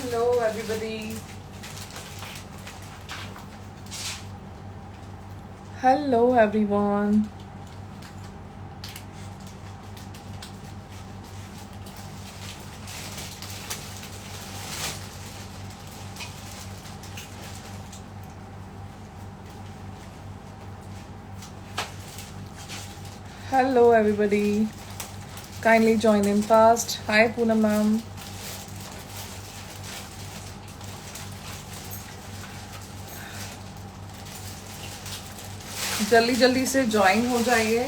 Hello, everybody. Hello, everyone. Hello, everybody. Kindly join in fast. Hi, Poonam ma'am. जल्दी जल्दी से join हो जाइए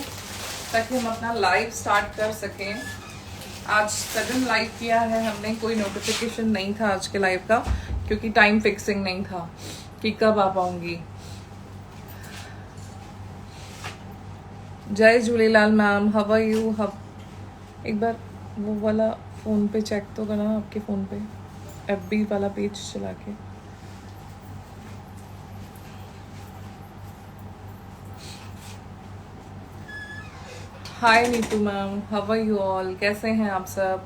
ताकि हम अपना लाइव स्टार्ट कर सकें। आज सडन लाइव किया है हमने, कोई नोटिफिकेशन नहीं था आज के लाइव का क्योंकि टाइम फिक्सिंग नहीं था कि कब आ पाऊंगी। जय Jhulelal ma'am, how are you? एक बार वो वाला फ़ोन पे चेक तो करना, आपके फ़ोन पे एफबी वाला पेज चला के। Hi Neetu ma'am, how are you all? कैसे हैं आप सब?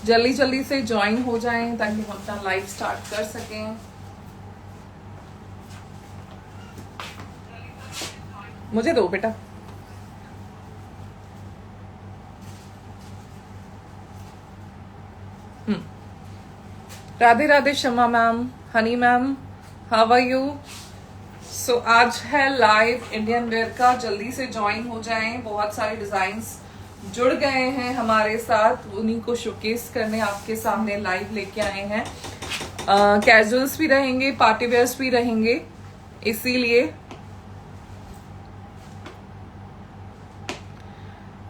जल्दी जल्दी से ज्वाइन हो जाएं ताकि हम अपना लाइव स्टार्ट कर सकें। मुझे दो बेटा। Radhe Radhe Shama ma'am, honey ma'am, how are you? So आज है लाइव इंडियन वेयर का, जल्दी से ज्वाइन हो जाएं। बहुत सारे डिजाइन्स जुड़ गए हैं हमारे साथ, उन्हीं को शोकेस करने आपके सामने लाइव लेके आए हैं। कैजुअल्स भी रहेंगे, पार्टी वेयर्स भी रहेंगे, इसीलिए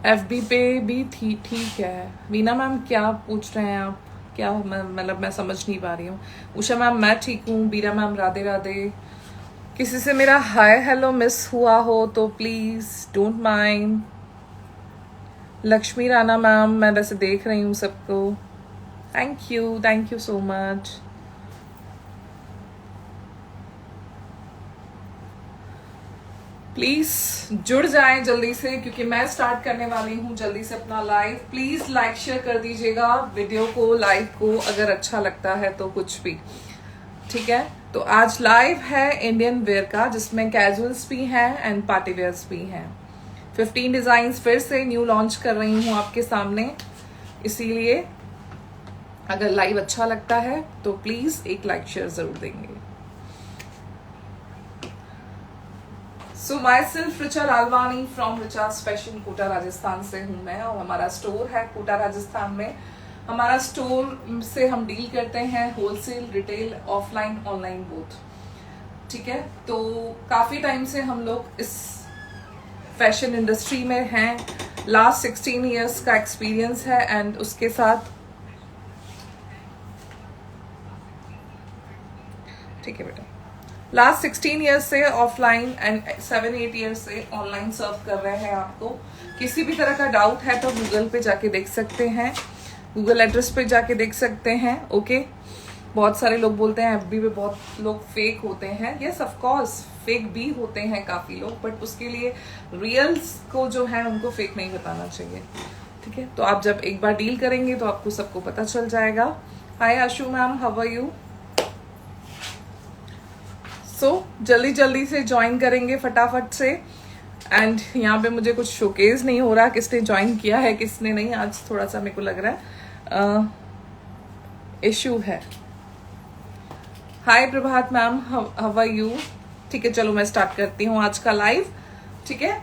एफबी पे भी थी। ठीक है वीना मैम, क्या पूछ रहे हैं आप? क्या मतलब मैं समझ नहीं पा रही हूँ। उषा मैम मैं ठीक हूँ। बीरा मैम राधे राधे। किसी से मेरा हाय हेलो मिस हुआ हो तो please don't mind. Lakshmi Rana ma'am, मैं वैसे देख रही हूँ सबको। Thank you so much. Please जुड़ जाएं जल्दी से क्योंकि मैं स्टार्ट करने वाली हूँ जल्दी से अपना लाइव। प्लीज लाइक शेयर कर दीजिएगा वीडियो को, लाइव को, अगर अच्छा लगता है तो कुछ भी। ठीक है, तो आज लाइव है इंडियन वेयर का जिसमें कैजुअल्स भी हैं एंड पार्टी वेयर्स भी हैं। 15 डिजाइन्स फिर से न्यू लॉन्च कर रही हूँ आपके सामने, इसीलिए अगर लाइव अच्छा लगता है तो प्लीज एक लाइक शेयर जरूर देंगे। So myself Richa Lalwani from Richa's fashion, Kota Rajasthan से हूँ मैं और हमारा स्टोर है कोटा राजस्थान में। हमारा स्टोर से हम डील करते हैं wholesale, retail, offline, online both. ठीक है, तो काफी टाइम से हम लोग इस फैशन इंडस्ट्री में हैं। लास्ट 16 इयर्स का एक्सपीरियंस है एंड उसके साथ ठीक है बेटा, लास्ट 16 इयर्स से ऑफलाइन एंड 7-8 इयर्स से ऑनलाइन सर्व कर रहे हैं आपको। किसी भी तरह का डाउट है तो गूगल पे जाके देख सकते हैं, गूगल एड्रेस पे जाके देख सकते हैं। ओके, बहुत सारे लोग बोलते हैं एफबी पे बहुत लोग फेक होते हैं। यस ऑफ कोर्स फेक भी होते हैं काफी लोग, बट उसके लिए रियल्स को जो है उनको फेक नहीं बताना चाहिए। ठीक है, तो आप जब एक बार डील करेंगे तो आपको सबको पता चल जाएगा। हाय आशु मैम, हाउ आर यू? सो जल्दी जल्दी से ज्वाइन करेंगे फटाफट से। एंड यहाँ पे मुझे कुछ शोकेस नहीं हो रहा किसने ज्वाइन किया है किसने नहीं, आज थोड़ा सा मेरे को लग रहा है इशू है। हाय प्रभात मैम, हाउ आर यू? ठीक है, चलो मैं स्टार्ट करती हूँ आज का लाइव। ठीक है,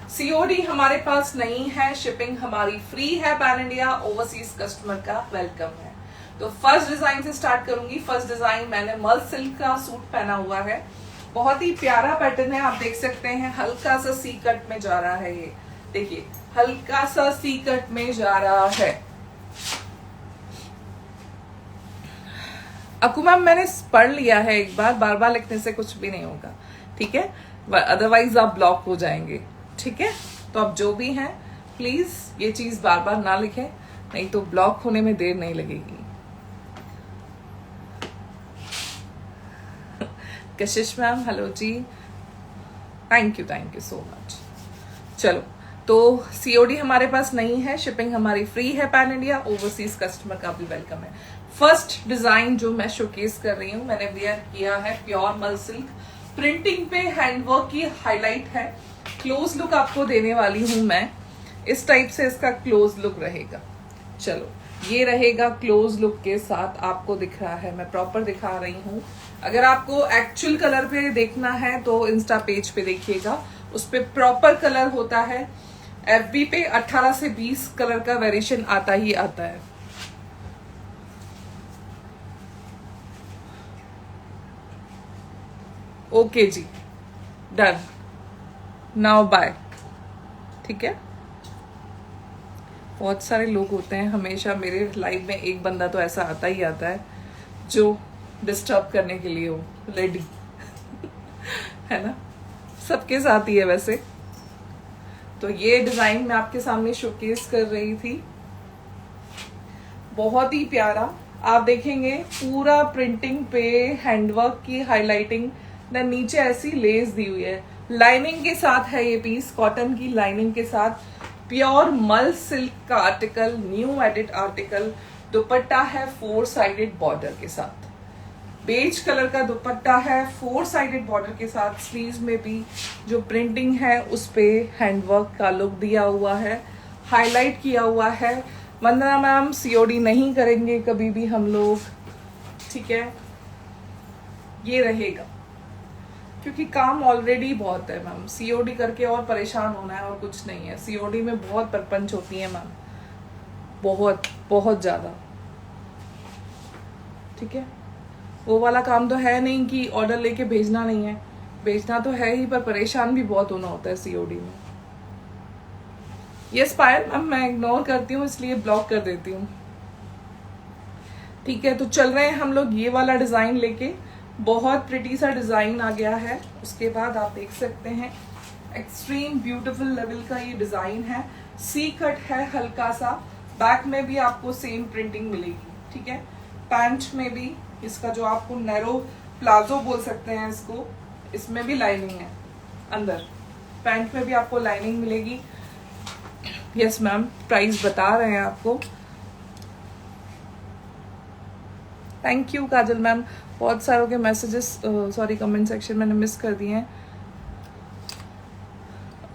सीओडी हमारे पास नहीं है, शिपिंग हमारी फ्री है, पैन इंडिया ओवरसीज कस्टमर का वेलकम है। तो फर्स्ट डिजाइन से स्टार्ट करूंगी। फर्स्ट डिजाइन मैंने मल सिल्क का सूट पहना हुआ है, बहुत ही प्यारा पैटर्न है, आप देख सकते हैं। हल्का सा सी कट में जा रहा है, ये देखिए हल्का सा सी कट में जा रहा है। अकु मैम मैंने पढ़ लिया है एक बार, बार बार लिखने से कुछ भी नहीं होगा। ठीक है, अदरवाइज आप ब्लॉक हो जाएंगे। ठीक है, तो आप जो भी हैं प्लीज ये चीज बार बार ना लिखें, नहीं तो ब्लॉक होने में देर नहीं लगेगी। Kashish ma'am hello ji, thank you so much. चलो तो सीओडी हमारे पास नहीं है, शिपिंग हमारी फ्री है पैन इंडिया, ओवरसीज कस्टमर का भी वेलकम है। फर्स्ट डिजाइन जो मैं शोकेस कर रही हूँ, मैंने वेयर किया है प्योर मल सिल्क, प्रिंटिंग पे हैंडवर्क की हाईलाइट है। क्लोज लुक आपको देने वाली हूं मैं, इस टाइप से इसका क्लोज लुक रहेगा। चलो ये रहेगा क्लोज लुक के साथ, आपको दिख रहा है, मैं प्रॉपर दिखा रही हूँ। अगर आपको एक्चुअल कलर पे देखना है तो इंस्टा पेज पे देखिएगा, उस पे प्रॉपर कलर होता है। एफबी पे 18 से 20 कलर का वेरिएशन आता ही आता है। ओके जी, डन, नाउ बाय। ठीक है, बहुत सारे लोग होते हैं, हमेशा मेरे लाइफ में एक बंदा तो ऐसा आता ही आता है जो डिस्टर्ब करने के लिए हो रेडी है ना, सबके साथ ही है वैसे। तो ये डिजाइन मैं आपके सामने शोकेस कर रही थी, बहुत ही प्यारा। आप देखेंगे पूरा प्रिंटिंग पे हैंडवर्क की हाईलाइटिंग, ना नीचे ऐसी लेस दी हुई है, लाइनिंग के साथ है ये पीस, कॉटन की लाइनिंग के साथ, प्योर मल सिल्क का आर्टिकल, न्यू एडिट आर्टिकल। दुपट्टा है 4 साइडेड बॉर्डर के साथ, बेज कलर का दुपट्टा है 4 साइडेड बॉर्डर के साथ। स्लीव्स में भी जो प्रिंटिंग है उस पे हैंडवर्क का लुक दिया हुआ है, हाईलाइट किया हुआ है। वंदना मैम सीओडी नहीं करेंगे कभी भी हम लोग, ठीक है, ये रहेगा, क्योंकि काम ऑलरेडी बहुत है मैम। सीओडी करके और परेशान होना है और कुछ नहीं है। सीओडी में बहुत परपंच होती है मैम, बहुत बहुत ज्यादा, ठीक है। वो वाला काम तो है नहीं कि ऑर्डर लेके भेजना नहीं है, भेजना तो है ही, पर परेशान भी बहुत होना होता है सीओडी में। यस पायल मैम, मैं इग्नोर करती हूँ इसलिए ब्लॉक कर देती हूँ, ठीक है। तो चल रहे हैं हम लोग ये वाला डिजाइन लेके, बहुत प्रिटी सा डिजाइन आ गया है। उसके बाद आप देख सकते हैं एक्सट्रीम ब्यूटीफुल लेवल का ये डिजाइन है, सी कट है हल्का सा, बैक में भी आपको सेम प्रिंटिंग मिलेगी, ठीक है। पैंट में भी इसका जो आपको नैरो प्लाजो बोल सकते हैं इसको, इसमें भी लाइनिंग है अंदर, पैंट में भी आपको लाइनिंग मिलेगी। यस मैम, प्राइस बता रहे हैं आपको। थैंक यू काजल मैम, बहुत सारों के मैसेजेस, सॉरी कमेंट सेक्शन मैंने मिस कर दिए हैं।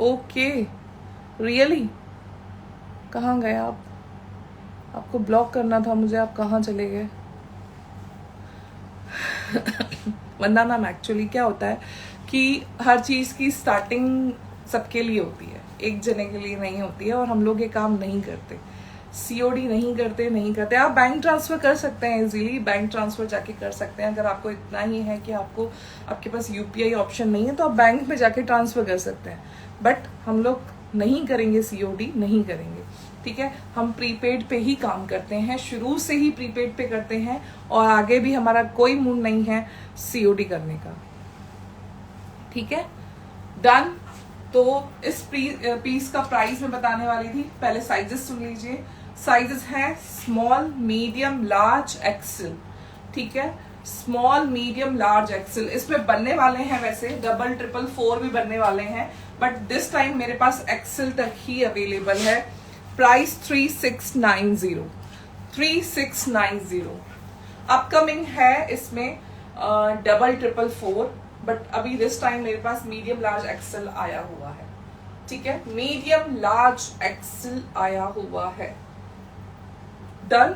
ओके रियली, कहाँ गए आप? आपको ब्लॉक करना था मुझे, आप कहाँ चले गए? वंदना मैम, एक्चुअली क्या होता है कि हर चीज़ की स्टार्टिंग सबके लिए होती है, एक जने के लिए नहीं होती है, और हम लोग ये काम नहीं करते, सीओडी नहीं करते। आप बैंक ट्रांसफर कर सकते हैं, इजीली बैंक ट्रांसफर जाके कर सकते हैं। अगर आपको इतना ही है कि आपके पास यूपीआई ऑप्शन नहीं है तो आप बैंक में जाके ट्रांसफर कर सकते हैं, बट हम लोग नहीं करेंगे, सीओडी नहीं करेंगे, ठीक है। हम प्रीपेड पे ही काम करते हैं, शुरू से ही प्रीपेड पे करते हैं, और आगे भी हमारा कोई मूड नहीं है सीओडी करने का, ठीक है, डन। तो इस पीस का प्राइस मैं बताने वाली थी, पहले साइजेस सुन लीजिए। साइजेस हैं स्मॉल, मीडियम, लार्ज, एक्सेल, ठीक है। स्मॉल, मीडियम, लार्ज, एक्सेल इसमें बनने वाले हैं, वैसे डबल, ट्रिपल, 4 भी बनने वाले हैं, बट दिस टाइम मेरे पास एक्सेल तक ही अवेलेबल है। प्राइस 3690, 3690। अपकमिंग है इसमें डबल, ट्रिपल, 4, बट अभी दिस टाइम मेरे पास मीडियम, लार्ज, एक्सेल आया हुआ है, ठीक है। मीडियम, लार्ज, एक्सेल आया हुआ है, डन।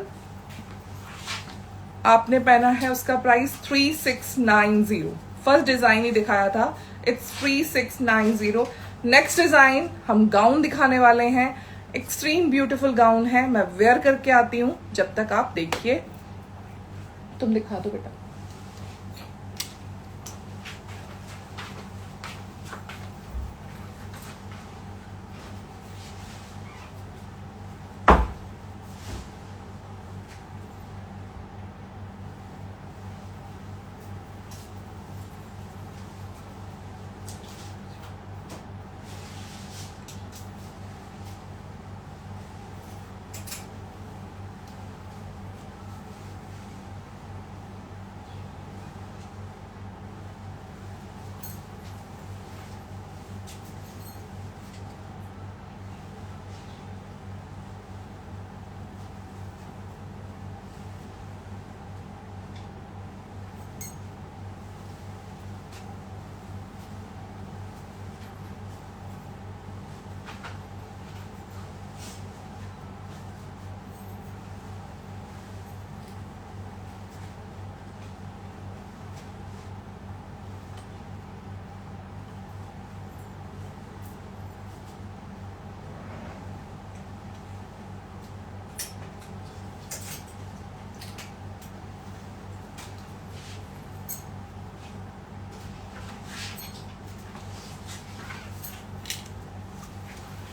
आपने पहना है, उसका प्राइस 3690। फर्स्ट डिजाइन ही दिखाया था, इट्स 3690। नेक्स्ट डिजाइन हम गाउन दिखाने वाले हैं, एक्सट्रीम ब्यूटीफुल गाउन है, मैं वेयर करके आती हूँ, जब तक आप देखिए। तुम दिखा दो बेटा।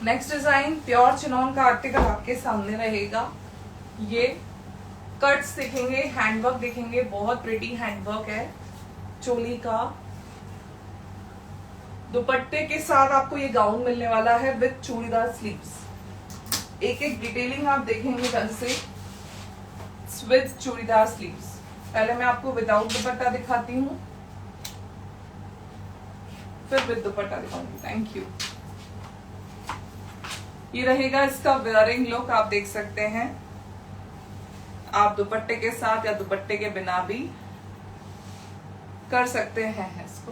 नेक्स्ट डिजाइन प्योर चिनॉन का आर्टिकल आपके सामने रहेगा। ये कट्स दिखेंगे, हैंडवर्क दिखेंगे, बहुत प्रिटी हैंडवर्क है चोली का। दुपट्टे के साथ आपको ये गाउन मिलने वाला है विद चूड़ीदार स्लीव्स। एक एक डिटेलिंग आप देखेंगे ढंग से विद चूड़ीदार स्लीव्स। पहले मैं आपको विदाउट दुपट्टा दिखाती हूँ, फिर विद दुपट्टा दिखाऊंगी। Thank you. ये रहेगा इसका वेयरिंग लुक, आप देख सकते हैं। आप दुपट्टे के साथ या दुपट्टे के बिना भी कर सकते हैं इसको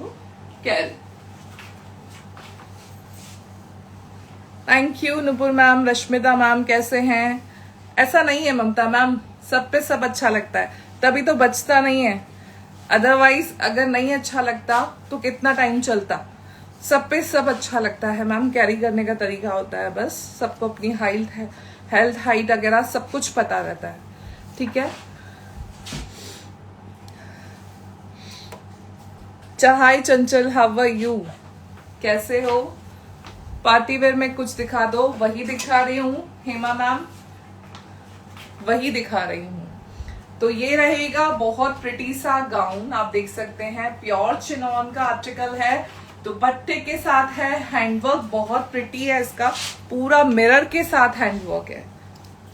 carry. Thank you Nupur ma'am, Rashmita ma'am कैसे हैं? ऐसा नहीं है ममता मैम, सब पे सब अच्छा लगता है, तभी तो बचता नहीं है। अदरवाइज अगर नहीं अच्छा लगता तो कितना टाइम चलता। सब पे सब अच्छा लगता है मैम, कैरी करने का तरीका होता है बस। सबको अपनी हेल्थ हाइट वगैरह सब कुछ पता रहता है, ठीक है। हाय चंचल, हाउ आर यू, कैसे हो? पार्टी वेयर में कुछ दिखा दो। वही दिखा रही हूँ हेमा मैम, वही दिखा रही हूँ। तो ये रहेगा बहुत प्रिटी सा गाउन, आप देख सकते हैं। प्योर चिनॉन का आर्टिकल है, दुपट्टे के साथ है, हैंडवर्क बहुत प्रिटी है इसका, पूरा मिरर के साथ हैंडवर्क है,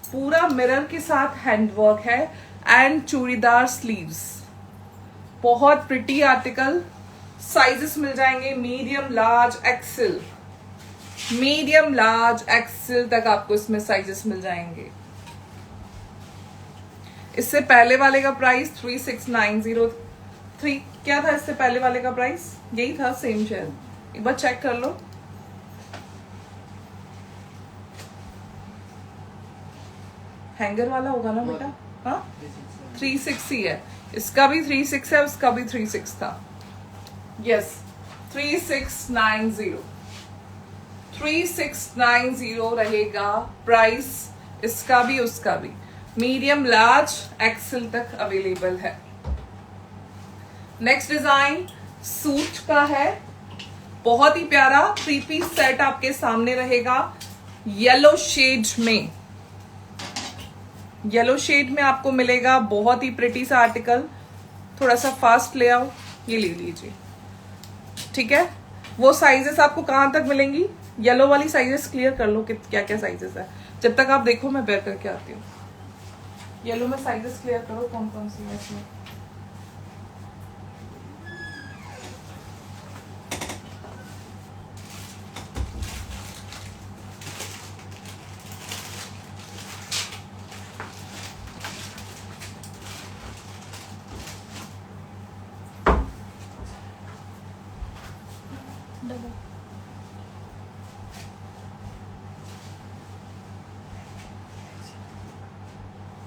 पूरा मिरर के साथ हैंडवर्क है एंड चूड़ीदार स्लीव्स। बहुत प्रिटी आर्टिकल। साइजेस मिल जाएंगे medium, large, XL. Medium, large, XL तक आपको इसमें साइजेस मिल जाएंगे। इससे पहले वाले का प्राइस 3690 क्या था? इससे पहले वाले का प्राइस यही था, सेम शायद, एक बार चेक कर लो। हैंगर वाला होगा ना बेटा? हाँ 36 है, इसका भी 36 है, उसका भी 36 था। यस 3690 3690 रहेगा प्राइस इसका भी उसका भी। मीडियम, लार्ज, एक्सेल तक अवेलेबल है। नेक्स्ट डिजाइन सूट का है, बहुत ही प्यारा 3 पीस सेट आपके सामने रहेगा। येलो शेड में, येलो शेड में आपको मिलेगा। बहुत ही प्रिटी सा आर्टिकल, थोड़ा सा फास्ट ले आओ, ये ले लीजिए, ठीक है। वो साइजेस आपको कहां तक मिलेंगी? येलो वाली साइजेस क्लियर कर लो कि क्या क्या साइजेस है। जब तक आप देखो मैं बेयर करके आती हूँ। येलो में साइजेस क्लियर करो कौन कौन सी है इसमें।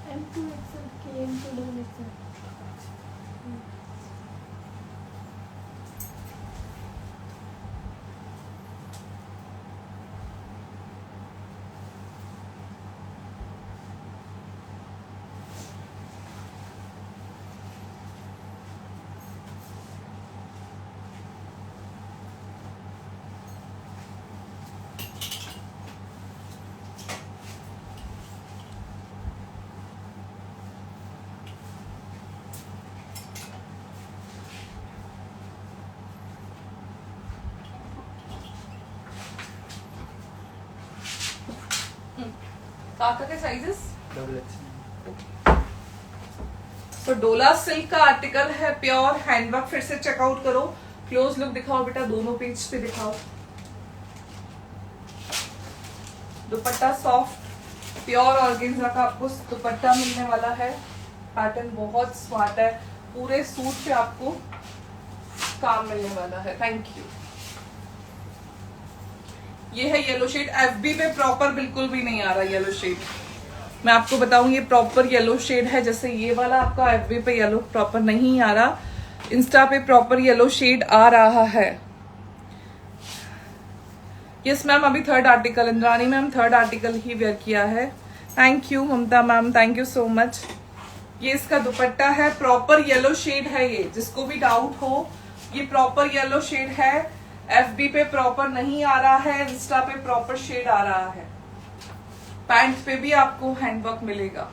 M2XL के M2XL काका के साइजेस तो डोला सिल्क का आर्टिकल है, प्योर हैंडवर्क। फिर से चेकआउट करो, क्लोज लुक दिखाओ बेटा, दोनों पेज पे दिखाओ। दुपट्टा सॉफ्ट प्योर ऑर्गेन्जा का आपको दुपट्टा मिलने वाला है। पैटर्न बहुत स्मार्ट है, पूरे सूट पे आपको काम मिलने वाला है। Thank you. ये है येलो शेड, एफबी पे प्रॉपर बिल्कुल भी नहीं आ रहा येलो शेड। मैं आपको बताऊं ये प्रॉपर येलो शेड है, जैसे ये वाला आपका एफबी पे येलो प्रॉपर नहीं आ रहा, इंस्टा पे प्रॉपर येलो शेड आ रहा है। यस मैम, अभी third article, Indrani ma'am third article ही वेयर किया है। Thank you Mamta ma'am, thank you so much. ये इसका दुपट्टा है, प्रॉपर येलो शेड है ये, जिसको भी डाउट हो ये प्रॉपर येलो शेड है। FB पे प्रॉपर नहीं आ रहा है, इंस्टा पे प्रॉपर शेड आ रहा है। पैंट पे भी आपको हैंडवर्क मिलेगा।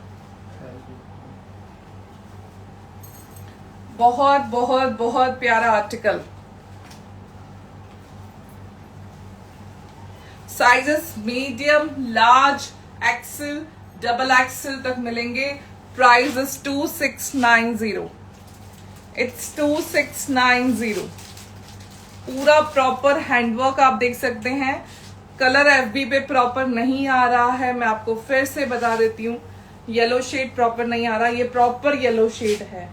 बहुत बहुत बहुत प्यारा article. Sizes medium, large, XL, double XL तक मिलेंगे। Price is 2690। इट्स 2690। पूरा प्रॉपर हैंडवर्क आप देख सकते हैं। कलर FB पे प्रॉपर नहीं आ रहा है, मैं आपको फिर से बता देती हूँ। येलो शेड प्रॉपर नहीं आ रहा, ये प्रॉपर येलो शेड है,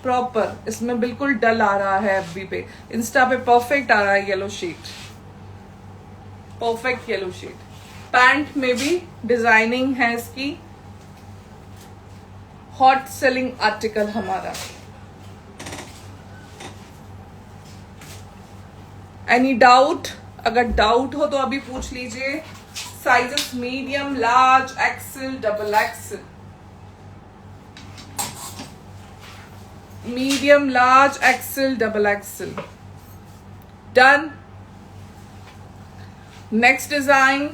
प्रॉपर। इसमें बिल्कुल डल आ रहा है FB पे, इंस्टा पे परफेक्ट आ रहा है yellow shade, perfect yellow shade. Pant में भी डिजाइनिंग है इसकी। हॉट सेलिंग आर्टिकल हमारा। Any doubt? अगर डाउट हो तो अभी पूछ लीजिए। Sizes medium, large, XL, double XL. Medium, large, XL, double XL. Done. Next design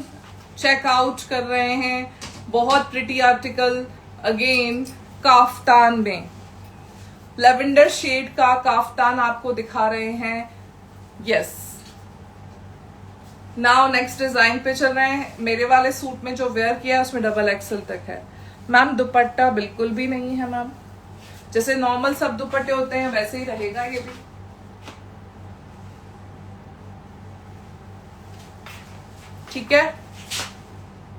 checkout कर रहे हैं। बहुत प्रिटी आर्टिकल, अगेन काफ्तान में। लेवेंडर शेड का काफ्तान आपको दिखा रहे हैं। यस। नाउ नेक्स्ट डिजाइन पे चल रहे हैं। मेरे वाले सूट में जो वेयर किया है उसमें डबल एक्सेल तक है। मैम दुपट्टा बिल्कुल भी नहीं है मैम, जैसे नॉर्मल सब दुपट्टे होते हैं वैसे ही रहेगा ये भी। ठीक है,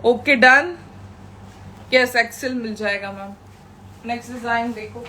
ओके डन। यस, एक्सेल मिल जाएगा मैम। नेक्स्ट डिजाइन देखो।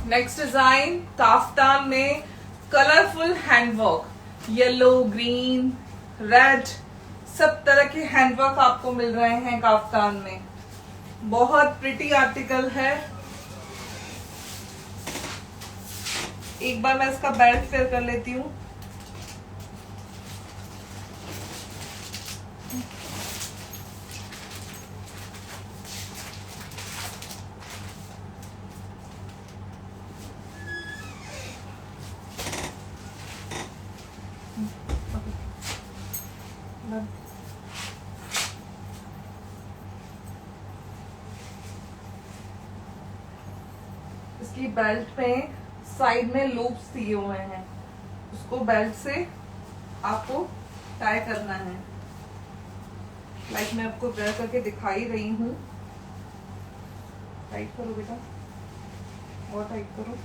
नेक्स्ट डिजाइन काफ्तान में colourful handwork, yellow, green, red, सब तरह के हैंडवर्क आपको मिल रहे हैं काफ्तान में। बहुत प्रिटी आर्टिकल है। एक बार मैं इसका बेल्ट फेयर कर लेती हूँ। इसकी बेल्ट में साइड में लूप्स दिए हुए हैं, उसको बेल्ट से आपको टाई करना है। लाइक मैं आपको वेयर करके दिखा ही रही हूँ। टाइट करो बेटा, और टाइट करो।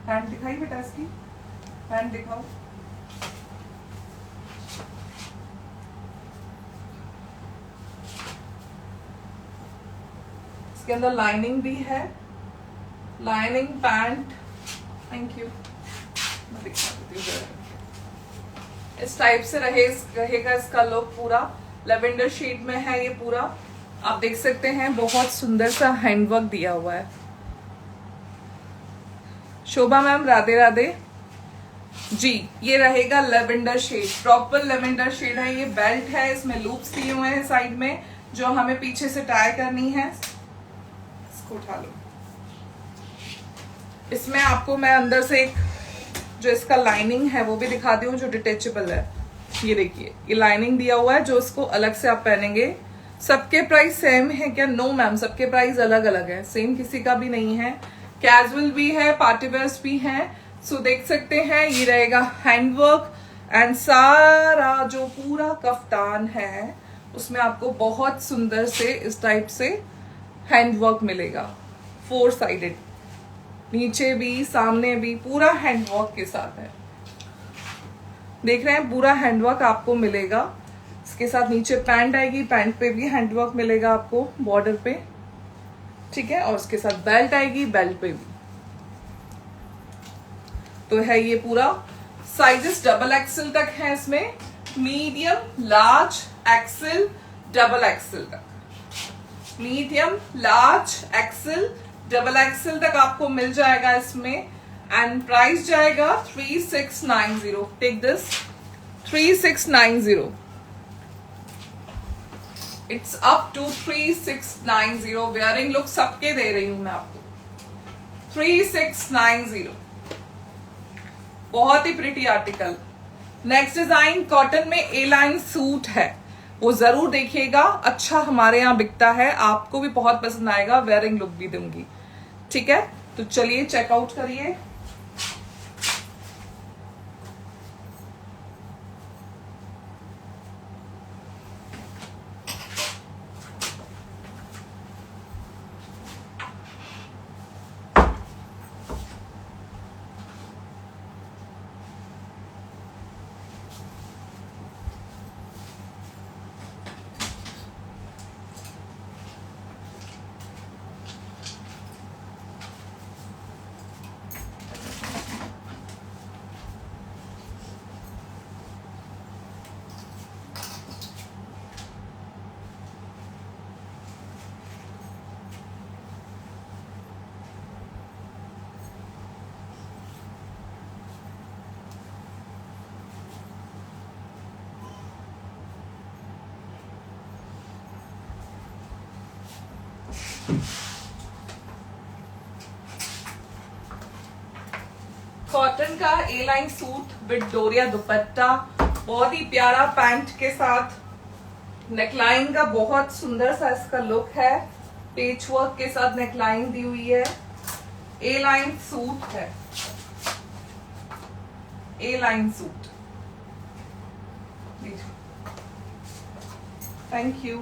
हैंड दिखाई बेटा, इसकी हैंड दिखाओ। इसके अंदर लाइनिंग भी है, लाइनिंग पैंट। थैंक यू, मैं दिखा देती हूँ जरा। इस टाइप से रहेगा इसका लुक। पूरा लेवेंडर शेड में है ये पूरा, आप देख सकते हैं। बहुत सुंदर सा हैंडवर्क दिया हुआ है। शोभा मैम राधे राधे जी। ये रहेगा lavender shade, proper lavender shade है। ये बेल्ट है, इसमें लूप्स दिए हुए हैं साइड में, जो हमें पीछे से टाई करनी है। इसको उठा लो। इसमें आपको मैं अंदर से एक जो इसका लाइनिंग है वो भी दिखा दूं, जो डिटेचेबल है। ये देखिए, ये लाइनिंग दिया हुआ है, जो इसको अलग से आप पहनेंगे। सबके प्राइस सेम है क्या? नो मैम, सबके प्राइस अलग अलग है, सेम किसी का भी नहीं है। कैजुअल भी है, पार्टी वेयर्स भी है। सो देख सकते हैं, ये रहेगा हैंडवर्क एंड सारा जो पूरा कफ्तान है उसमें आपको बहुत सुंदर से इस टाइप से हैंडवर्क मिलेगा। 4 साइडेड, नीचे भी सामने भी पूरा हैंडवर्क के साथ है। देख रहे हैं, पूरा हैंडवर्क आपको मिलेगा। इसके साथ नीचे पैंट आएगी, पैंट पे भी हैंडवर्क मिलेगा आपको बॉर्डर पे, ठीक है। और उसके साथ बेल्ट आएगी, बेल्ट पे भी। तो है ये पूरा। साइजेस डबल एक्सेल तक है इसमें, medium, large, XL, double XL तक। Medium, large, XL, double XL तक आपको मिल जाएगा इसमें। एंड प्राइस जाएगा 3690। Take this, 3690। It's up to 3690। Wearing look सबके दे रही हूं मैं आपको, 3690। बहुत ही pretty article. Next design cotton में ए लाइन सूट है, वो जरूर देखिएगा। अच्छा हमारे यहाँ बिकता है, आपको भी बहुत पसंद आएगा। वेयरिंग लुक भी दूंगी, ठीक है। तो चलिए चेकआउट करिए। कॉटन का ए लाइन सूट विद डोरिया दुपट्टा, बहुत ही प्यारा पैंट के साथ। नेकलाइन का बहुत सुंदर सा इसका लुक है, पेच वर्क के साथ नेकलाइन दी हुई है। ए लाइन सूट है, ए लाइन सूट। Thank you.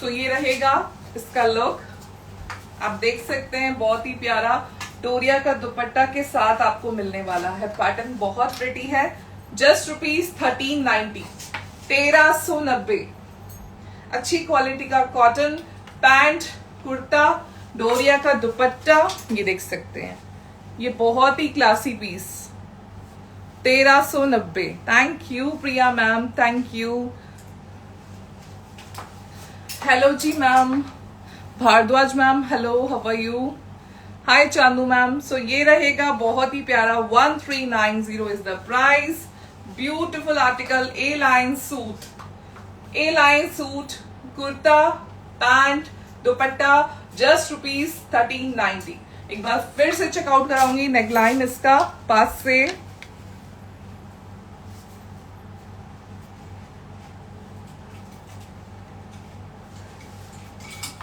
तो ये रहेगा इसका लुक, आप देख सकते हैं। बहुत ही प्यारा डोरिया का दुपट्टा के साथ आपको मिलने वाला है। पैटर्न बहुत प्रिटी है। जस्ट ₹1390, 1390। अच्छी क्वालिटी का कॉटन पैंट, कुर्ता, डोरिया का दुपट्टा, ये देख सकते हैं। ये बहुत ही classy piece, 1390। Thank you Priya ma'am, thank you. Hello ji ma'am, Bhardwaj ma'am, hello, how are you? Hi Chandu ma'am. So ये रहेगा बहुत ही प्यारा, 1390 is the price. Beautiful article, A line suit, A line suit, kurta, pant, dupatta, just ₹1390। एक बार फिर से चेकआउट कराऊंगी नेकलाइन इसका पास से।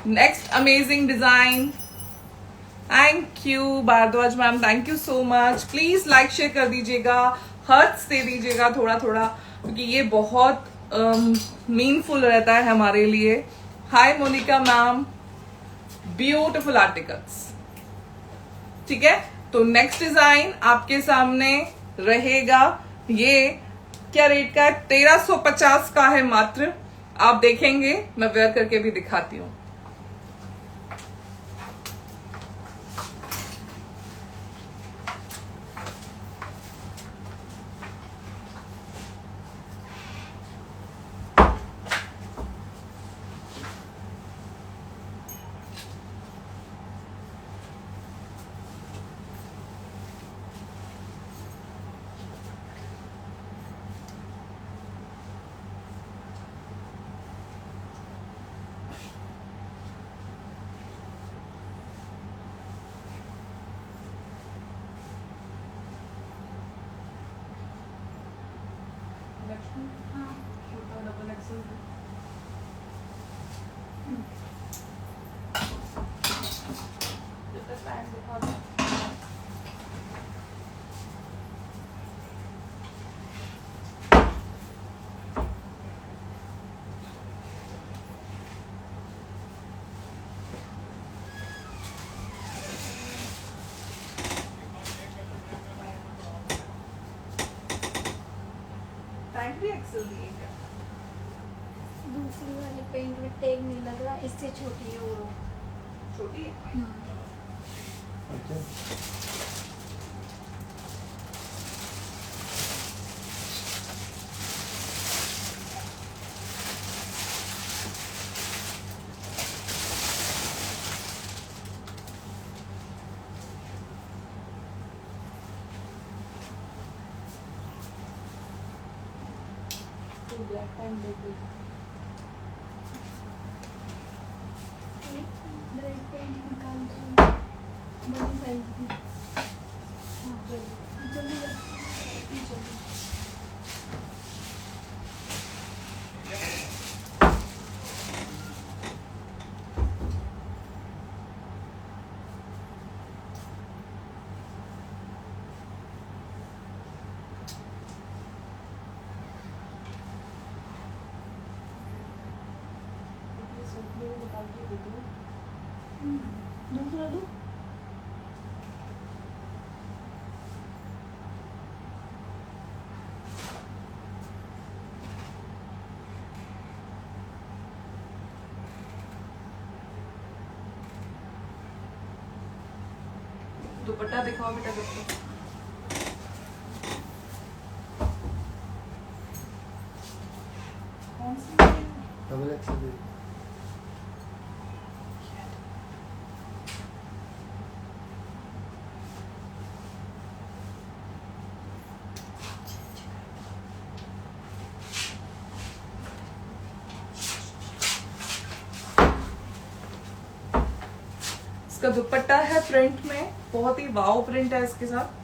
Next amazing design. Thank you Bhardwaj ma'am, thank you so much. Please like share कर दीजिएगा, हर्ट्स दे दीजिएगा थोड़ा थोड़ा, क्योंकि ये बहुत मीनफुल रहता है हमारे लिए। हाय मोनिका मैम, ब्यूटिफुल आर्टिकल्स, ठीक है। तो नेक्स्ट डिजाइन आपके सामने रहेगा। ये क्या रेट का है? 1350 का है मात्र। आप देखेंगे, मैं वेयर करके भी दिखाती हूँ। दिखा दो। पैंट भी एक्सेल दी है क्या? दूसरी वाली पेंट में टैग नहीं लग रहा, इससे छोटी है वो। छोटी है। अच्छा ब्लैक पैंट देख ली। ब्रेड पेंट निकाल दो, बड़ी साइज की। हाँ जल्दी जल्दी जल्दी। दूसरा दो। दुपट्टा दिखाओ बेटा सबको। कौन सी है? डबल एक्सेल इसका दुपट्टा है प्रिंट में, बहुत ही वाव प्रिंट है इसके साथ।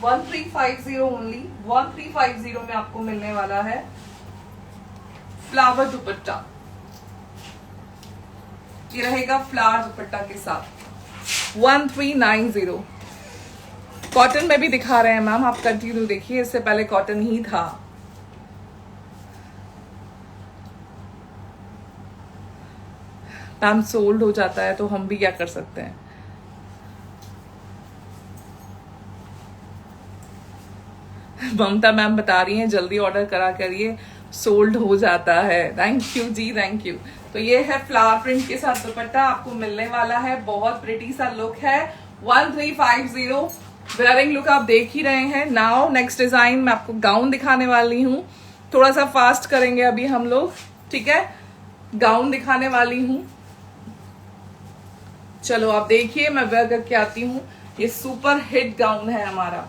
$1350 ओनली, 1350 में आपको मिलने वाला है फ्लावर दुपट्टा। ये रहेगा फ्लावर दुपट्टा के साथ 1390। कॉटन में भी दिखा रहे हैं मैम, आप कंटिन्यू देखिए, इससे पहले कॉटन ही था। मैम सोल्ड हो जाता है तो हम भी क्या कर सकते हैं। ममता मैम बता रही हैं जल्दी ऑर्डर करा करिए, सोल्ड हो जाता है। Thank you ji, thank you. तो ये है फ्लावर प्रिंट के साथ दुपट्टा आपको मिलने वाला है, बहुत प्रिटी सा लुक है। 1350 वेयरिंग लुक आप देख ही रहे हैं। नाउ नेक्स्ट डिजाइन मैं आपको गाउन दिखाने वाली हूँ, थोड़ा सा फास्ट करेंगे अभी हम लोग, ठीक है। गाउन दिखाने वाली हूँ, चलो आप देखिए, मैं वेयर करके आती हूँ। ये सुपर हिट गाउन है हमारा।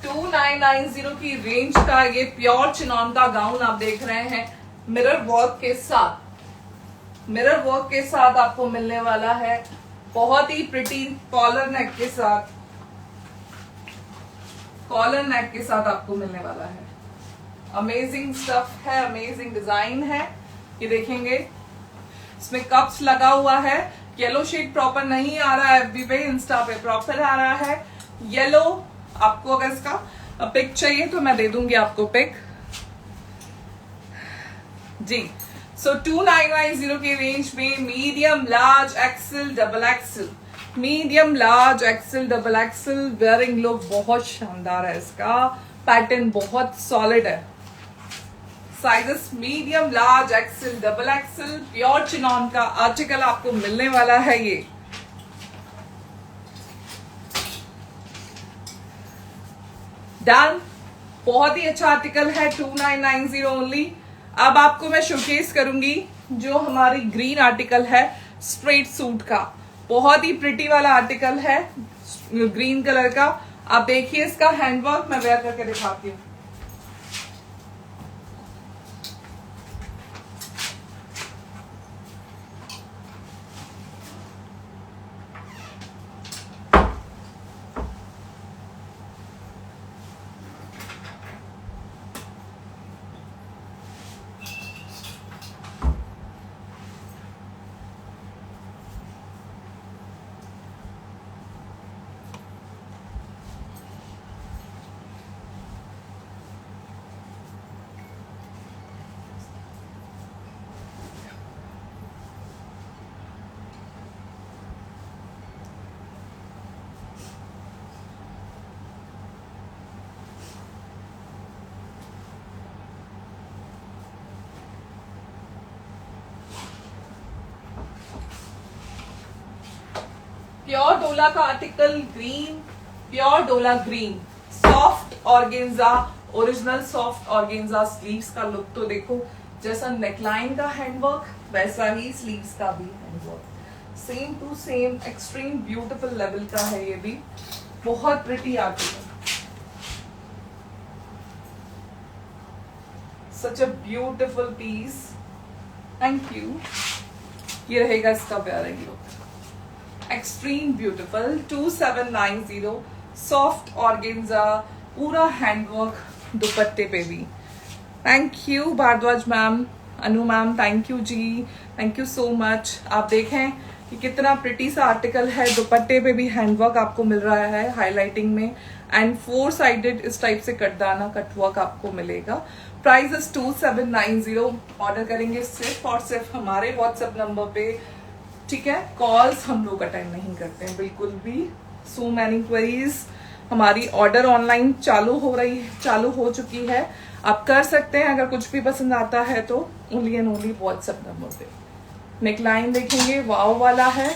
$2990 की रेंज का ये प्योर चिनॉन का गाउन आप देख रहे हैं, मिरर वर्क के साथ। मिरर वर्क के साथ आपको मिलने वाला है, बहुत ही प्रिटी कॉलर नेक के साथ। कॉलर नेक के साथ आपको मिलने वाला है। अमेजिंग स्टफ है, अमेजिंग डिजाइन है। ये देखेंगे इसमें कप्स लगा हुआ है। येलो शेड प्रॉपर नहीं आ रहा है, एफबी पे इंस्टा पे प्रॉपर आ रहा है येलो। आपको अगर इसका पिक चाहिए तो मैं दे दूंगी आपको पिक जी। सो 2990 की रेंज में medium, large, XL, double XL medium, large, XL, double XL. Wearing look बहुत शानदार है इसका, पैटर्न बहुत सॉलिड है। Sizes medium, large, XL, double XL. Pure chinon का आर्टिकल आपको मिलने वाला है ये। डन। बहुत ही अच्छा आर्टिकल है, 2990 ओनली। अब आपको मैं शोकेस करूंगी जो हमारी ग्रीन आर्टिकल है स्ट्रेट सूट का। बहुत ही प्रिटी वाला आर्टिकल है ग्रीन कलर का। आप देखिए इसका हैंडवर्क, मैं वेयर करके दिखाती हूँ। प्योर डोला का आर्टिकल ग्रीन, प्योर डोला green, soft organza, original soft organza. Sleeves का लुक तो देखो, जैसा नेकलाइन का हैंडवर्क वैसा ही स्लीव्स का भी handwork, same to same, extreme beautiful level का है ये भी। बहुत pretty article, such a beautiful piece. Thank you. ये रहेगा इसका wearing look, extreme beautiful, 2790, soft organza, पूरा हैंडवर्क दुपट्टे पे भी। Thank you Bhardwaj ma'am, Anu ma'am, thank you ji, thank you so much. आप देखें कि कितना प्रिटी सा आर्टिकल है, दुपट्टे पे भी हैंडवर्क आपको मिल रहा है हाईलाइटिंग में, एंड 4 साइडेड इस टाइप से कटदाना कटवर्क आपको मिलेगा। Price is 2790। ऑर्डर करेंगे सिर्फ और सिर्फ हमारे व्हाट्सएप नंबर पे, ठीक है। कॉल्स हम लोग अटेंड नहीं करते हैं बिल्कुल भी। So many queries. हमारी ऑर्डर ऑनलाइन चालू हो चुकी है, आप कर सकते हैं। अगर कुछ भी पसंद आता है तो only and only WhatsApp number पे। नेकलाइन देखेंगे, वाव वाला है,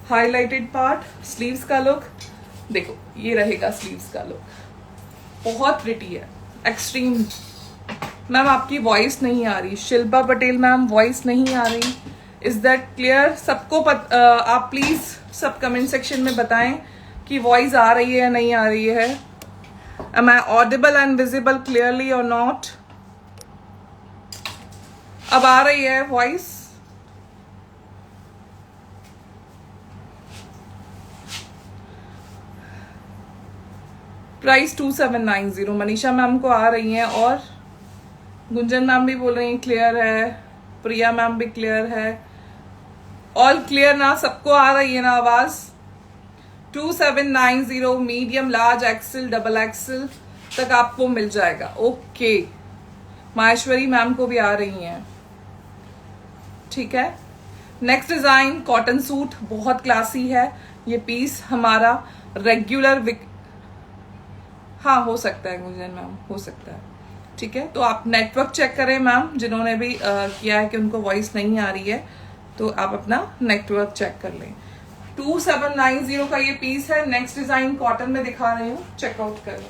हाईलाइटेड पार्ट। स्लीव्स का लुक देखो, ये रहेगा स्लीव्स का लुक, बहुत प्रिटी है, एक्सट्रीम। मैम आपकी वॉइस नहीं आ रही, शिल्पा पटेल मैम वॉइस नहीं आ रही, इज दैट क्लियर? सबको आप प्लीज सब कमेंट सेक्शन में बताएं कि वॉइस आ रही है या नहीं आ रही है। Am I audible and visible clearly और नॉट? अब आ रही है वॉइस? प्राइस 2790। मनीषा मैम को आ रही है, और गुंजन मैम भी बोल रही हैं क्लियर है, प्रिया मैम भी क्लियर है। ऑल क्लियर ना? सबको आ रही है ना आवाज? 2790, medium, large, XL, double XL तक आपको मिल जाएगा। ओके, माहेश्वरी मैम को भी आ रही हैं, ठीक है। नेक्स्ट डिजाइन कॉटन सूट, बहुत क्लासी है ये पीस हमारा। रेगुलर हाँ हो सकता है गुंजन मैम, हो सकता है, ठीक है। तो आप नेटवर्क चेक करें मैम, जिन्होंने भी किया है कि उनको वॉइस नहीं आ रही है, तो आप अपना नेटवर्क चेक कर लें। 2790 का ये पीस है। नेक्स्ट डिजाइन कॉटन में दिखा रही हूँ, चेकआउट कर लो।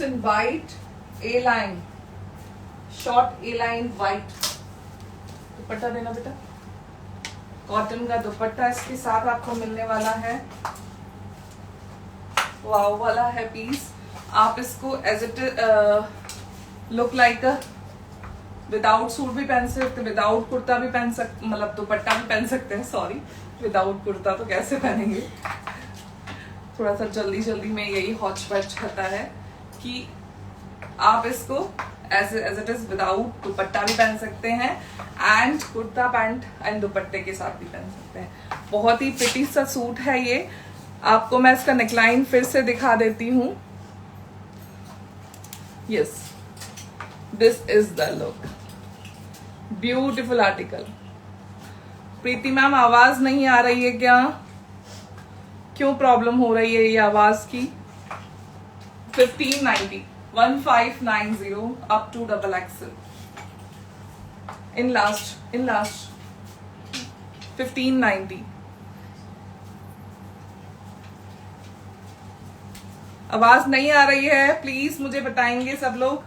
in white, A line, short A line white. दुपट्टा देना बेटा. कॉटन का दुपट्टा इसके साथ आपको मिलने वाला है. वाव वाला है पीस. आप इसको as it look like without suit भी पहन सकते, विदाउट कुर्ता भी पहन सकते, मतलब दुपट्टा भी पहन सकते हैं. सॉरी, विदाउट कुर्ता तो कैसे पहनेंगे. थोड़ा सा जल्दी जल्दी में यही हॉच पैच होता है कि आप इसको as it is without dupatta भी पहन सकते हैं एंड कुर्ता पैंट एंड दुपट्टे के साथ भी पहन सकते हैं. बहुत ही प्रिटी सा सूट है ये. आपको मैं इसका नेकलाइन फिर से दिखा देती हूँ. Yes, this is the look. Beautiful article. Preeti ma'am आवाज नहीं आ रही है क्या? क्यों प्रॉब्लम हो रही है ये आवाज की? 1590 1590 up to XXL in last 1590. आवाज नहीं आ रही है, प्लीज मुझे बताएंगे सब लोग.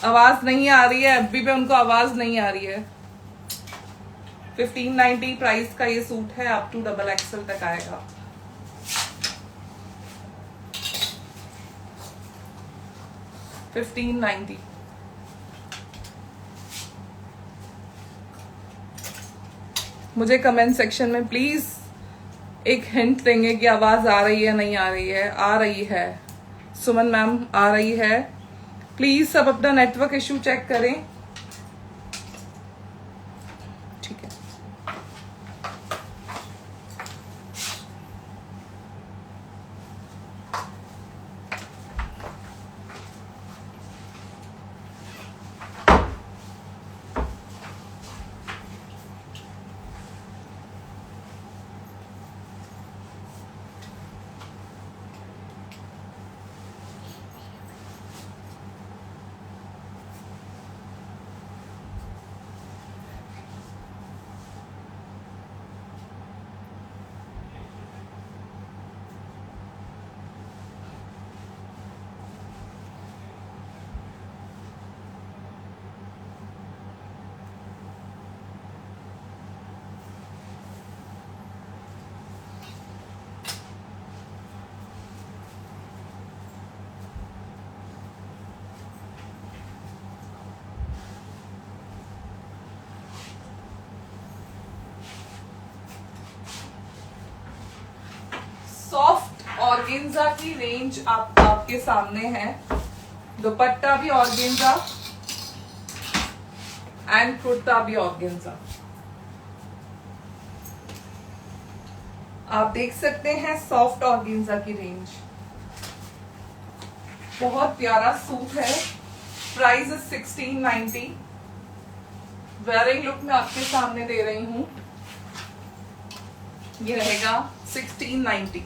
आवाज नहीं आ रही है, एफबी पे उनको आवाज नहीं आ रही है. 1590 प्राइस का ये सूट है, अप टू XXL तक आएगा. $1590. मुझे कमेंट सेक्शन में प्लीज एक हिंट देंगे कि आवाज आ रही है नहीं आ रही है. आ रही है, सुमन मैम आ रही है. प्लीज सब अपना नेटवर्क इशू चेक करें. ठीक है. सॉफ्ट ऑर्गेन्जा की रेंज आपके सामने है. दुपट्टा भी ऑर्गेन्जा एंड कुर्ता भी ऑर्गेन्जा. आप देख सकते हैं सॉफ्ट ऑर्गेन्जा की रेंज. बहुत प्यारा सूट है. Price is 1690. वेयरिंग लुक में आपके सामने दे रही हूं. ये रहेगा 1690.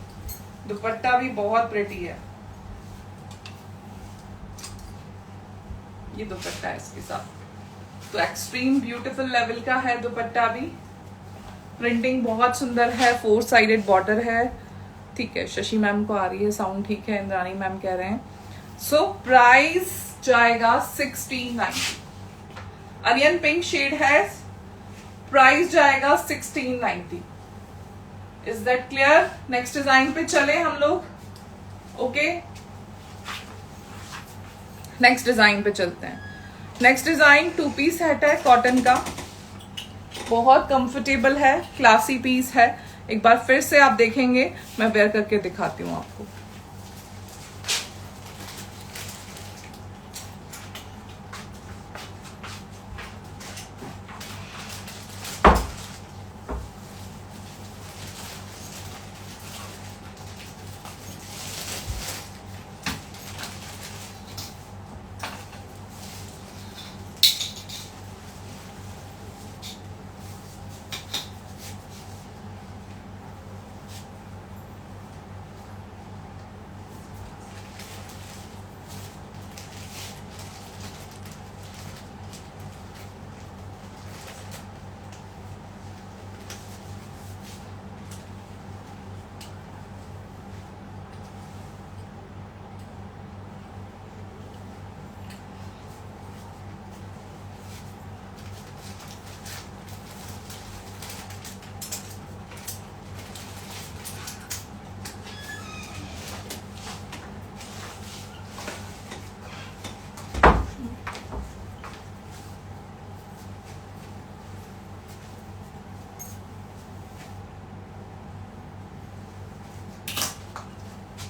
दुपट्टा भी बहुत प्रिटी है. ये दुपट्टा है इसके साथ, तो एक्सट्रीम ब्यूटीफुल लेवल का है दुपट्टा भी. प्रिंटिंग बहुत सुंदर है. 4 साइडेड बॉर्डर है. ठीक है, शशि मैम को आ रही है साउंड. ठीक है, इंद्रानी मैम कह रहे हैं. सो प्राइस जाएगा 1690. अनियन पिंक शेड है. प्राइस जाएगा 1690. Is that clear? Next design पे चले हम लोग. ओके, नेक्स्ट डिजाइन पे चलते हैं. नेक्स्ट डिजाइन 2 पीस सेट है कॉटन का. बहुत कंफर्टेबल है, क्लासी पीस है. एक बार फिर से आप देखेंगे, मैं वेयर करके दिखाती हूँ आपको.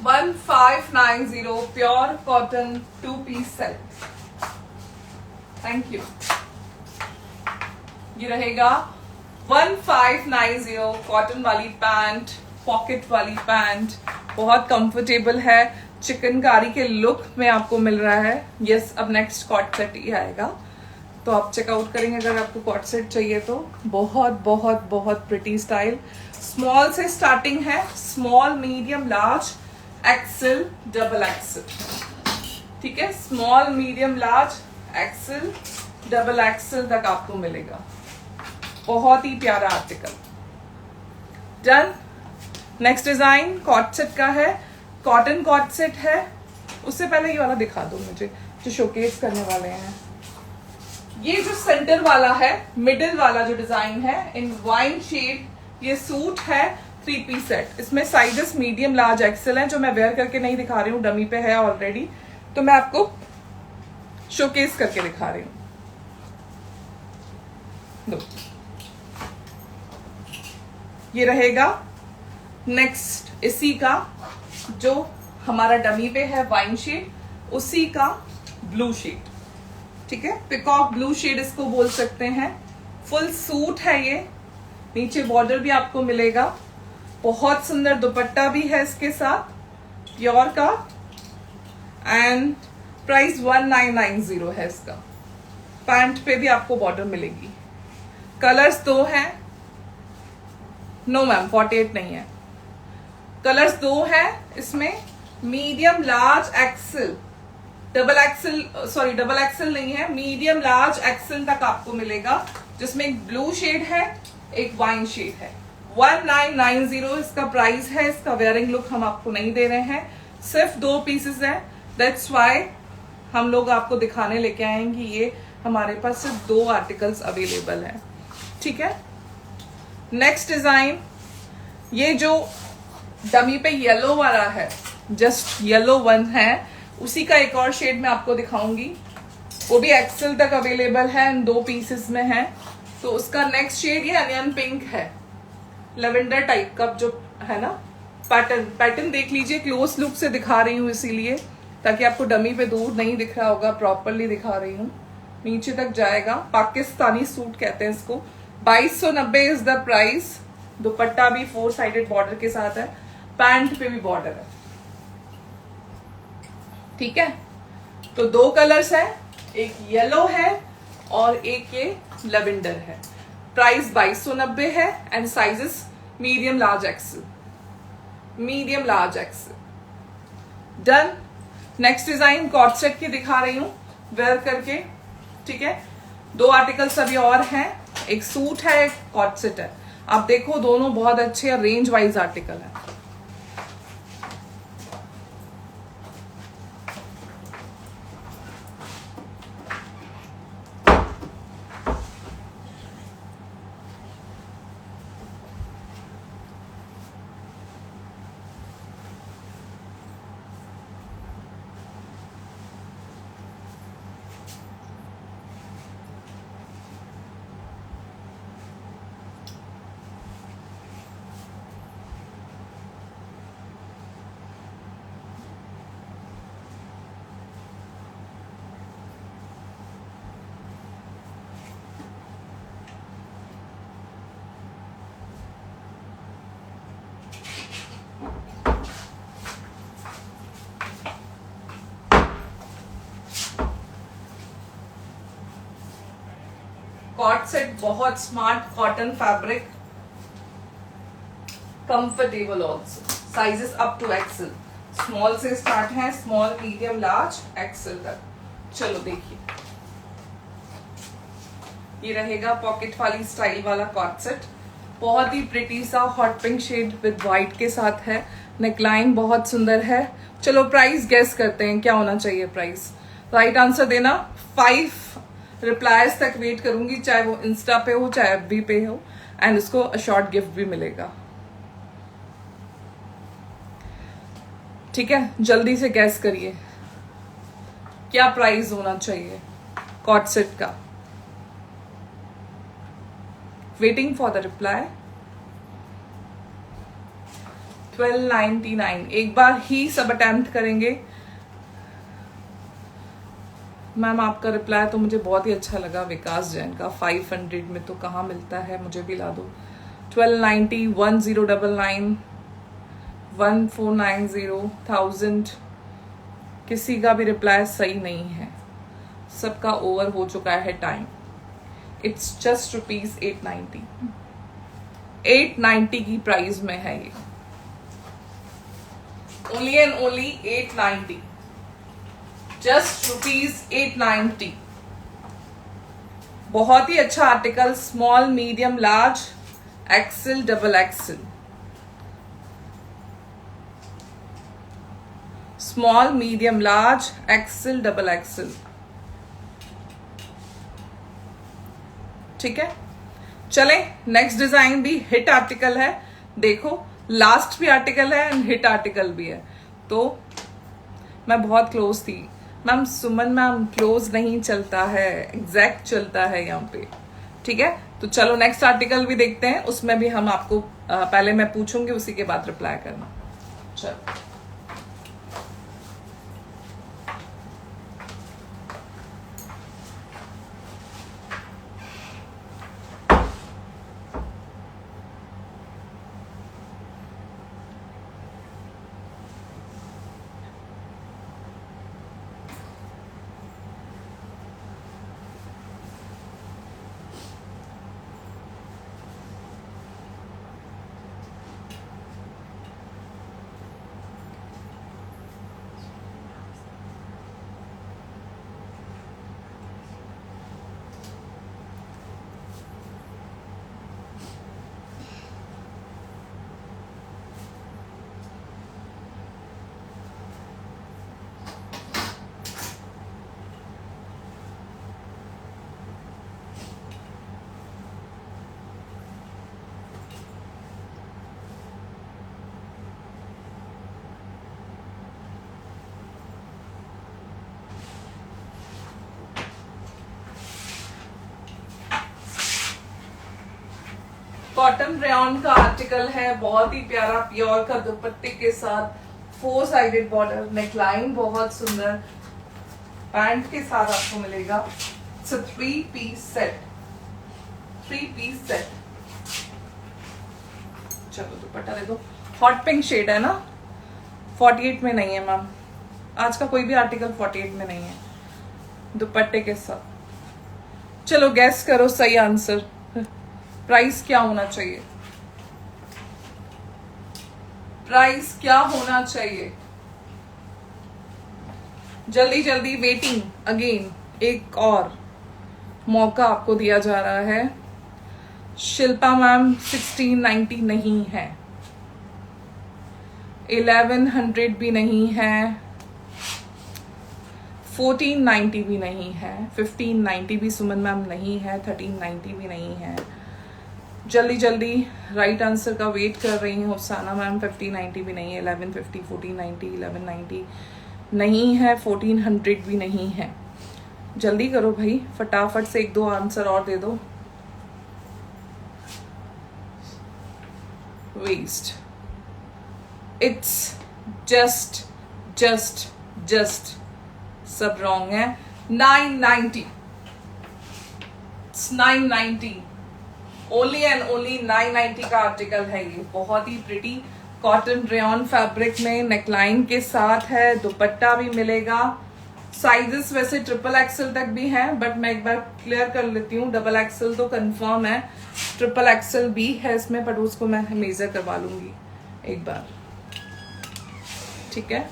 1590 pure cotton 2 piece set. Thank you. ये रहेगा 1590 कॉटन वाली पैंट, पॉकेट वाली पैंट, बहुत कंफर्टेबल है, चिकनकारी के लुक में आपको मिल रहा है। यस, अब नेक्स्ट कॉट सेट ही आएगा, तो आप चेकआउट करेंगे अगर आपको कॉट सेट चाहिए तो। बहुत बहुत बहुत प्रिटी स्टाइल। स्मॉल से स्टार्टिंग है, small, medium, large, XL, double XL. ठीक है, small, medium, large, XL, double XL तक आपको मिलेगा। बहुत ही प्यारा article. Done. Next design coord set का है, कॉटन कॉट सेट है। उससे पहले ये वाला दिखा दो मुझे जो शोकेस करने वाले हैं। ये जो सेंटर वाला है, मिडिल वाला जो डिजाइन है इन वाइन शेड, ये सूट है 3 पीस सेट। इसमें साइजेस मीडियम, लार्ज, एक्सेल है। जो मैं वेयर करके नहीं दिखा रही हूँ, डमी पे है ऑलरेडी, तो मैं आपको शोकेस करके दिखा रही हूँ। ये रहेगा नेक्स्ट इसी का जो हमारा डमी पे है वाइन शेड, उसी का ब्लू शेड। ठीक है, पिकॉक ब्लू शेड इसको बोल सकते हैं। फुल सूट है ये, नीचे बॉर्डर भी आपको मिलेगा। बहुत सुंदर दुपट्टा भी है इसके साथ, प्योर का। एंड प्राइस 1990 है इसका। पैंट पे भी आपको बॉर्डर मिलेगी। कलर्स 2 हैं। नो मैम, 48 नहीं है। कलर्स 2 हैं इसमें, medium, large, XL, double XL, sorry double XL नहीं है, मीडियम, लार्ज, एक्सेल तक आपको मिलेगा, जिसमें एक ब्लू शेड है, एक वाइन शेड है। 1990 इसका प्राइस है। इसका वेयरिंग लुक हम आपको नहीं दे रहे हैं, सिर्फ 2 पीसेस है। दैट्स वाई हम लोग आपको दिखाने लेके आएंगे। ये हमारे पास सिर्फ 2 आर्टिकल्स अवेलेबल है। ठीक है, नेक्स्ट डिजाइन, ये जो डमी पे येलो वाला है, जस्ट येलो वन है, उसी का एक और शेड मैं आपको दिखाऊंगी। वो भी एक्सेल तक अवेलेबल है, इन 2 पीसेस में है। तो उसका नेक्स्ट शेड ये अनियन पिंक है, लेवेंडर टाइप का जो है ना। पैटर्न देख लीजिए, क्लोज लुक से दिखा रही हूँ इसीलिए, ताकि आपको डमी पे दूर नहीं दिख रहा होगा, प्रॉपरली दिखा रही हूँ। नीचे तक जाएगा, पाकिस्तानी सूट कहते हैं इसको। 2290 इज द प्राइस। दुपट्टा भी 4 साइडेड बॉर्डर के साथ है, पैंट पे भी बॉर्डर है। ठीक है, तो 2 कलर्स है, एक येलो है और एक ये लेवेंडर है। प्राइस 2290 है and sizes medium, large, XL, medium, large, XL. Done. Next design coord set की दिखा रही हूं वेयर करके। ठीक है, 2 आर्टिकल्स अभी और हैं, एक सूट है, एक कॉट सेट है। आप देखो दोनों बहुत अच्छे रेंज वाइज आर्टिकल है। कॉट सेट बहुत smart cotton fabric, comfortable also. Sizes up to XL, small से स्टार्ट है, स्मॉल, मीडियम, लार्ज, एक्सेल तक। चलो देखिए, ये रहेगा पॉकेट वाली स्टाइल वाला कॉट सेट। बहुत ही प्रिटी सा hot pink shade with white के साथ है। नेकलाइन बहुत सुंदर है। चलो प्राइस गेस करते हैं, क्या होना चाहिए प्राइस। राइट आंसर देना। 5 रिप्लाईज तक वेट करूंगी, चाहे वो इंस्टा पे हो चाहे एफबी पे हो, एंड उसको शॉर्ट गिफ्ट भी मिलेगा। ठीक है, जल्दी से गैस करिए क्या प्राइस होना चाहिए कॉट सेट का। Waiting for the reply. 1299। एक बार ही सब अटेम्प्ट करेंगे। मैम आपका रिप्लाई तो मुझे बहुत ही अच्छा लगा, विकास जैन का। 500 में तो कहाँ मिलता है, मुझे भी ला दो। 1290, 1099, 1490, 1000। किसी का भी रिप्लाई सही नहीं है, सबका ओवर हो चुका है टाइम। It's just ₹890। 890 की प्राइस में है ये, ओनली एंड ओनली 890, जस्ट ₹890। बहुत ही अच्छा article, small, medium, large, XL, double XL. Small, medium, large, XL, double XL. ठीक है, चले नेक्स्ट डिजाइन भी हिट आर्टिकल है। देखो लास्ट भी आर्टिकल है एंड हिट आर्टिकल भी है। तो मैं बहुत क्लोज थी मैम, सुमन मैम क्लोज नहीं चलता है, एग्जैक्ट चलता है यहाँ पे। ठीक है, तो चलो नेक्स्ट आर्टिकल भी देखते हैं। उसमें भी हम आपको पहले मैं पूछूंगी, उसी के बाद रिप्लाई करना। चलो कॉटन रेयॉन का आर्टिकल है, बहुत ही प्यारा, प्योर का दुपट्टे के साथ 4 साइडेड बॉर्डर, नेकलाइन बहुत सुंदर, पैंट के साथ आपको मिलेगा। 3 पीस सेट, 3 पीस सेट। चलो दुपट्टा दे दो। हॉट पिंक शेड है ना, 48 में नहीं है मैम, आज का कोई भी आर्टिकल 48 में नहीं है, दुपट्टे के साथ। चलो गैस करो सही आंसर, प्राइस क्या होना चाहिए, प्राइस क्या होना चाहिए? जल्दी जल्दी, वेटिंग अगेन, एक और मौका आपको दिया जा रहा है। शिल्पा मैम 1690 नहीं है, 1100 भी नहीं है, 1490 भी नहीं है, 1590 भी सुमन मैम नहीं है, 1390 भी नहीं है। जल्दी जल्दी राइट आंसर का वेट कर रही हूँ। अफसाना मैम 1590 भी नहीं है, 1150, 1490, 1190 नहीं है, 1400 भी नहीं है। जल्दी करो भाई, फटाफट से 1-2 आंसर और दे दो। वेस्ट, इट्स जस्ट सब रॉन्ग है। 990, 990, ओनली एंड ओनली 990 का आर्टिकल है ये। बहुत ही प्रिटी कॉटन रेयॉन फैब्रिक में, नेकलाइन के साथ है, दुपट्टा भी मिलेगा। साइजेस वैसे ट्रिपल एक्सल तक भी हैं, बट मैं एक बार क्लियर कर लेती हूँ, डबल एक्सल तो कंफर्म है, ट्रिपल एक्सल भी है इसमें, बट उसको मैं मेजर करवा लूंगी एक बार। ठीक है,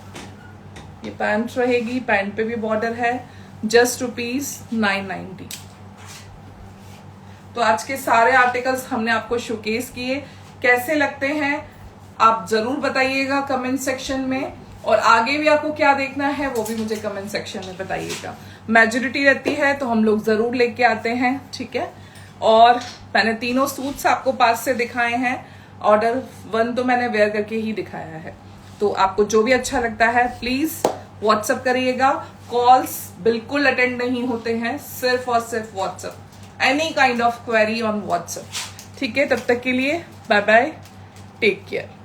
ये पैंट रहेगी, पैंट पे भी बॉर्डर है, जस्ट ₹990। तो आज के सारे आर्टिकल्स हमने आपको शोकेस किए, कैसे लगते हैं आप जरूर बताइएगा कमेंट सेक्शन में, और आगे भी आपको क्या देखना है वो भी मुझे कमेंट सेक्शन में बताइएगा। मेजॉरिटी रहती है तो हम लोग जरूर लेके आते हैं। ठीक है, और मैंने तीनों सूट्स आपको पास से दिखाए हैं, ऑर्डर 1 तो मैंने वेयर करके ही दिखाया है। तो आपको जो भी अच्छा लगता है प्लीज व्हाट्सएप करिएगा, कॉल्स बिल्कुल अटेंड नहीं होते हैं, सिर्फ और सिर्फ WhatsApp, any kind of query on WhatsApp. ठीक है, तब तक के लिए बाय बाय, टेक केयर।